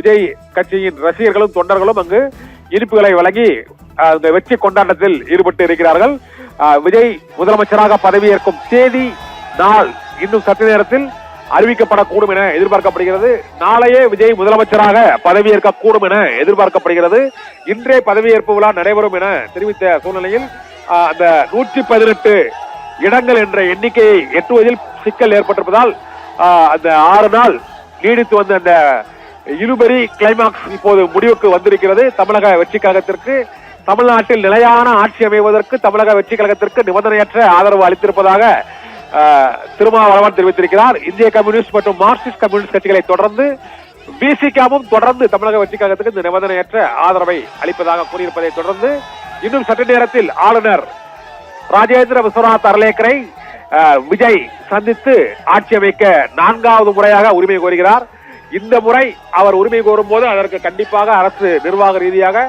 விஜய் கட்சியின் ரசிகர்களும் தொண்டர்களும் அங்கு இனிப்புகளை வழங்கி அந்த வெற்றி கொண்டாட்டத்தில் ஈடுபட்டு இருக்கிறார்கள். விஜய் முதலமைச்சராக பதவியேற்கும் தேதி நாள் இன்னும் சற்று நேரத்தில் அறிவிக்கப்படக்கூடும் என எதிர்பார்க்கப்படுகிறது. நாளையே விஜய் முதலமைச்சராக பதவியேற்க கூடும் என எதிர்பார்க்கப்படுகிறது. இன்றே பதவியேற்பு விழா நடைபெறும் என தெரிவித்த சூழ்நிலையில் அந்த 118 இடங்கள் என்ற எண்ணிக்கையை எட்டுவதில் சிக்கல் ஏற்பட்டிருப்பதால் அந்த 6 நாள் நீடித்து வந்த அந்த இழுபறி கிளைமாக்ஸ் இப்போது முடிவுக்கு வந்திருக்கிறது. தமிழக வெற்றி கழகத்திற்கு தமிழ்நாட்டில் நிலையான ஆட்சி அமைவதற்கு தமிழக வெற்றி கழகத்திற்கு நிபந்தனையற்ற ஆதரவு அளித்திருப்பதாக திருமாவளவன் தெரிவித்திருக்கிறார். இந்திய கம்யூனிஸ்ட் மற்றும் மார்க்சிஸ்ட் கம்யூனிஸ்ட் கட்சிகளை தொடர்ந்து பிசிகாவும் தொடர்ந்து தமிழக வெற்றி கழகத்துக்கு இந்த நிபந்தனையற்ற ஆதரவை அளிப்பதாக கூறியிருப்பதை தொடர்ந்து இன்னும் சற்று நேரத்தில் ஆளுநர் ராஜேந்திர விஸ்வநாத் அர்லேக்கரை விஜய் சந்தித்து ஆட்சி அமைக்க 4வது முறையாக உரிமை கோருகிறார். இந்த முறை அவர் உரிமை கோரும் போது அதற்கு கண்டிப்பாக அரசு நிர்வாக ரீதியாக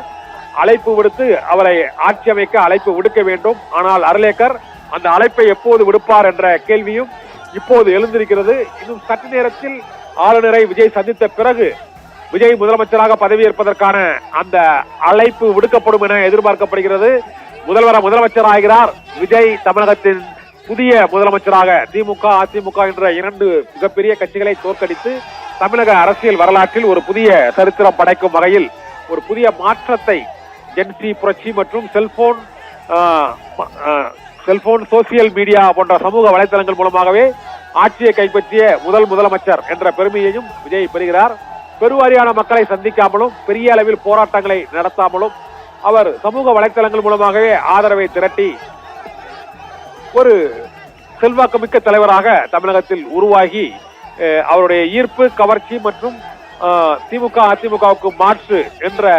அழைப்பு விடுத்து அவரை ஆட்சி அமைக்க அழைப்பு விடுக்க வேண்டும். ஆனால் அர்லேக்கர் அந்த அழைப்பை எப்போது விடுப்பார் என்ற கேள்வியும் இப்போது எழுந்திருக்கிறது. இன்னும் சற்று நேரத்தில் ஆளுநரை விஜய் சந்தித்த பிறகு விஜய் முதலமைச்சராக பதவியேற்பதற்கான அந்த அழைப்பு விடுக்கப்படும் என எதிர்பார்க்கப்படுகிறது. முதலமைச்சர் ஆகிறார் விஜய். தமிழகத்தின் புதிய முதலமைச்சராக திமுக அதிமுக என்ற 2 மிகப்பெரிய கட்சிகளை தோற்கடித்து தமிழக அரசியல் வரலாற்றில் ஒரு புதிய சரித்திரம் படைக்கும் வகையில் ஒரு புதிய மாற்றத்தை ஜென்சி புரட்சி மற்றும் செல்போன் சோசியல் மீடியா போன்ற சமூக வலைதளங்கள் மூலமாகவே ஆட்சியை கைப்பற்றிய முதலமைச்சர் என்ற பெருமையையும் விஜய் பெறுகிறார். பெருவாரியான மக்களை சந்திக்காமலும் பெரிய அளவில் போராட்டங்களை நடத்தாமலும் அவர் சமூக வலைதளங்கள் மூலமாகவே ஆதரவை திரட்டி ஒரு செல்வாக்குமிக்க தலைவராக தமிழகத்தில் உருவாகி அவருடைய ஈர்ப்பு கவர்ச்சி மற்றும் திமுக அதிமுகவுக்கு மாற்று என்ற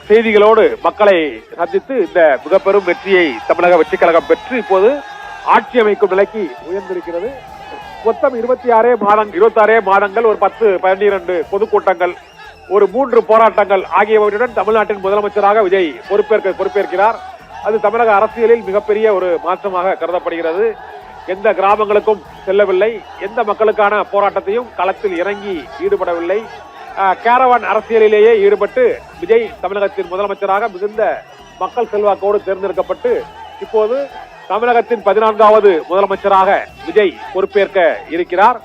செய்திகளோடு மக்களை சந்தித்து இந்த மிக பெரும் வெற்றியை தமிழக வெற்றி கழகம் பெற்று இப்போது ஆட்சி அமைக்கும் நிலைக்கு உயர்ந்திருக்கிறது. மொத்தம் 26 மாதங்கள், ஒரு 10-12 பொதுக்கூட்டங்கள், ஒரு 3 போராட்டங்கள் ஆகியவற்றுடன் தமிழ்நாட்டின் முதலமைச்சராக விஜய் பொறுப்பேற்கிறார். அது தமிழக அரசியலில் மிகப்பெரிய ஒரு மாற்றமாக கருதப்படுகிறது. எந்த கிராமங்களுக்கும் செல்லவில்லை, எந்த மக்களுக்கான போராட்டத்தையும் களத்தில் இறங்கி ஈடுபடவில்லை. கேரவான் அரசியலிலேயே ஈடுபட்டு விஜய் தமிழகத்தின் முதலமைச்சராக மிகுந்த மக்கள் செல்வாக்கோடு தேர்ந்தெடுக்கப்பட்டு இப்போது தமிழகத்தின் 14வது முதலமைச்சராக விஜய் பொறுப்பேற்க இருக்கிறார்.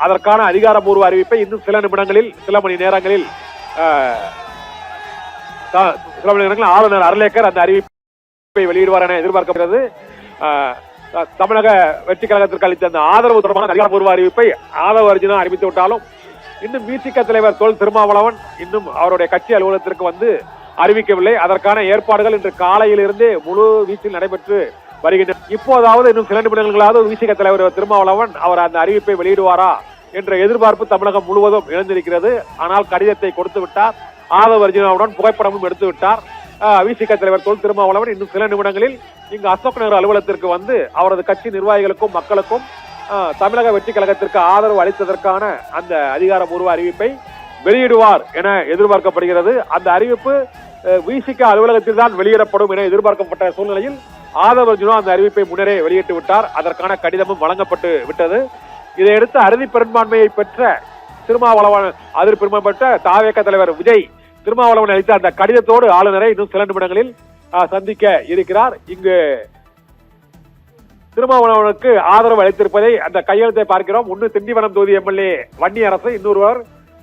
அதற்கான அதிகாரப்பூர்வ அறிவிப்பை இன்னும் சில மணி நேரங்களில் ஆளுநர் அர்லேக்கர் அந்த அறிவிப்பை வெளியிடுவார் என எதிர்பார்க்கப்படுகிறது. தமிழக வெற்றி கழகத்திற்கு அளித்த அந்த ஆதரவு தொடர்பான அதிகாரப்பூர்வ அறிவிப்பை ஆதவ அர்ஜுனா அறிவித்து விட்டாலும் இன்னும் பிசிக தலைவர் தொல் திருமாவளவன் இன்னும் அவருடைய கட்சி அலுவலகத்திற்கு வந்து அறிவிக்கவில்லை. அதற்கான ஏற்பாடுகள் இன்று காலையிலிருந்தே முழு வீச்சில் நடைபெற்று வருகின்றன. இப்போதாவது இன்னும் சில நிமிடங்களாவது பிசிக தலைவர் திருமாவளவன் அவர் அந்த அறிவிப்பை வெளியிடுவாரா என்ற எதிர்பார்ப்பு தமிழகம் முழுவதும் எழுந்திருக்கிறது. ஆனால் கடிதத்தை கொடுத்து விட்டார். ஆதவ அர்ஜுனாவுடன் புகைப்படமும் எடுத்து விட்டார். விசிக தலைவர் தொல் திருமாவளவன் இன்னும் சில நிமிடங்களில் இங்கு அசோக் நகர் அலுவலகத்திற்கு வந்து அவரது கட்சி நிர்வாகிகளுக்கும் மக்களுக்கும் தமிழக வெற்றி கழகத்திற்கு ஆதரவு அளித்ததற்கான அந்த அதிகாரப்பூர்வ அறிவிப்பை வெளியிடுவார் என எதிர்பார்க்கப்படுகிறது. அந்த அறிவிப்பு விசிக அலுவலகத்தில் தான் வெளியிடப்படும் என எதிர்பார்க்கப்பட்ட சூழ்நிலையில் ஆதவ அர்ஜுனா அந்த அறிவிப்பை முன்னரே வெளியிட்டு விட்டார். அதற்கான கடிதமும் வழங்கப்பட்டு விட்டது. இதையடுத்து அறுதி பெரும்பான்மையை பெற்ற திருமாவளவன் அதில் பெருமைப்பட்ட தாவேக தலைவர் விஜய் திருமாவளவன் அளித்த அந்த கடிதத்தோடு ஆளுநரை இன்னும் சில நிமிடங்களில் சந்திக்க இருக்கிறார். இங்கு திருமாவளவனுக்கு ஆதரவு அளித்திருப்பதை அந்த கையெழுத்தை பார்க்கிறோம். ஒன்று திண்டிவனம் தொகுதி எம்எல்ஏ வன்னியரசு, இன்னொருவர்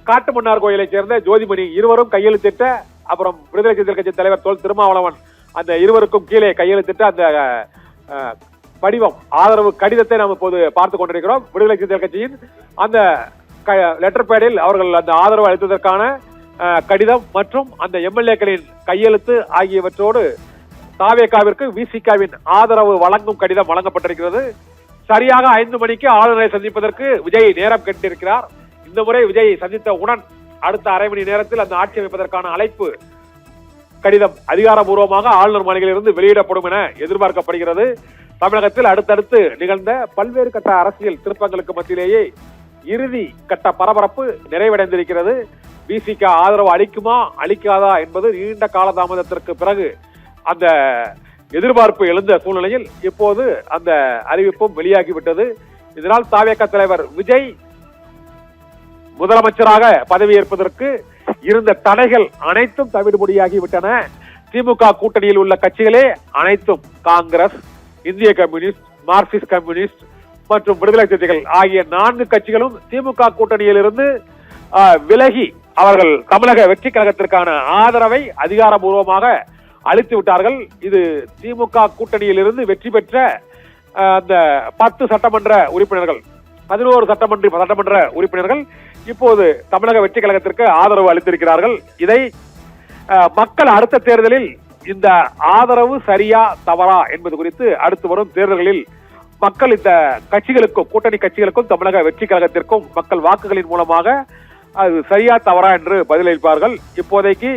காட்டுமன்னார் கோயிலை சேர்ந்த ஜோதிமணி, இருவரும் கையெழுத்திட்ட அப்புறம் விடுதலை சிறுத்தைகள் கட்சி தலைவர் தொல் திருமாவளவன் அந்த இருவருக்கும் கீழே கையெழுத்திட்ட அந்த படிவம் ஆதரவு கடிதத்தை நாம் இப்போது பார்த்துக் கொண்டிருக்கிறோம். விடுதலை சிறுத்தைகள் கட்சியின் அந்த லெட்டர் பேடில் அவர்கள் அந்த ஆதரவு அளித்ததற்கான கடிதம் மற்றும் அந்த எம்எல்ஏக்களின் கையெழுத்து ஆகியவற்றோடு தாவேகாவிற்கு விசிகாவின் ஆதரவு வழங்கும் கடிதம் வழங்கப்பட்டிருக்கிறது. சரியாக 5 மணிக்கு ஆளுநரை சந்திப்பதற்கு விஜய் நேரம் கேட்டிருக்கிறார். இந்த முறை விஜய் சந்தித்த உடன் அடுத்த அரை மணி நேரத்தில் அந்த ஆட்சி அமைப்பதற்கான அழைப்பு கடிதம் அதிகாரபூர்வமாக ஆளுநர் மாளிகையிலிருந்து வெளியிடப்படும் என எதிர்பார்க்கப்படுகிறது. தமிழகத்தில் அடுத்தடுத்து நிகழ்ந்த பல்வேறு கட்ட அரசியல் திருப்பங்களுக்கு மத்தியிலேயே இறுதி கட்ட பரபரப்பு நிறைவடைந்திருக்கிறது. விசிக ஆதரவு அளிக்குமா அளிக்காதா என்பது நீண்ட காலதாமதத்திற்கு பிறகு அந்த எதிர்பார்ப்பு எழுந்த சூழ்நிலையில் இப்போது அந்த அறிவிப்பும் வெளியாகிவிட்டது. இதனால் தாவேக தலைவர் விஜய் முதலமைச்சராக பதவியேற்பதற்கு இருந்த தடைகள் அனைத்தும் தவிடுபடியாகிவிட்டன. திமுக கூட்டணியில் உள்ள கட்சிகளே அனைத்தும் காங்கிரஸ், இந்திய கம்யூனிஸ்ட், மார்க்சிஸ்ட் கம்யூனிஸ்ட் மற்றும் விடுதலை சிறுத்தைகள் ஆகிய 4 கட்சிகளும் திமுக கூட்டணியில் இருந்து விலகி அவர்கள் தமிழக வெற்றி கழகத்திற்கான ஆதரவை அதிகாரபூர்வமாக அளித்து விட்டார்கள். இது திமுக கூட்டணியில் இருந்து வெற்றி பெற்ற அந்த 10 சட்டமன்ற உறுப்பினர்கள், 11 சட்டமன்ற உறுப்பினர்கள் இப்போது தமிழக வெற்றி கழகத்திற்கு ஆதரவு அளித்திருக்கிறார்கள். இதை மக்கள் அடுத்த தேர்தலில் இந்த ஆதரவு சரியா தவறா என்பது குறித்து அடுத்து வரும் தேர்தல்களில் மக்கள் இந்த கட்சிகளுக்கும் கூட்டணி கட்சிகளுக்கும் தமிழக வெற்றி கழகத்திற்கும் மக்கள் வாக்குகளின் மூலமாக அது சரியா தவறா என்று பதிலளிப்பார்கள். இப்போதைக்கு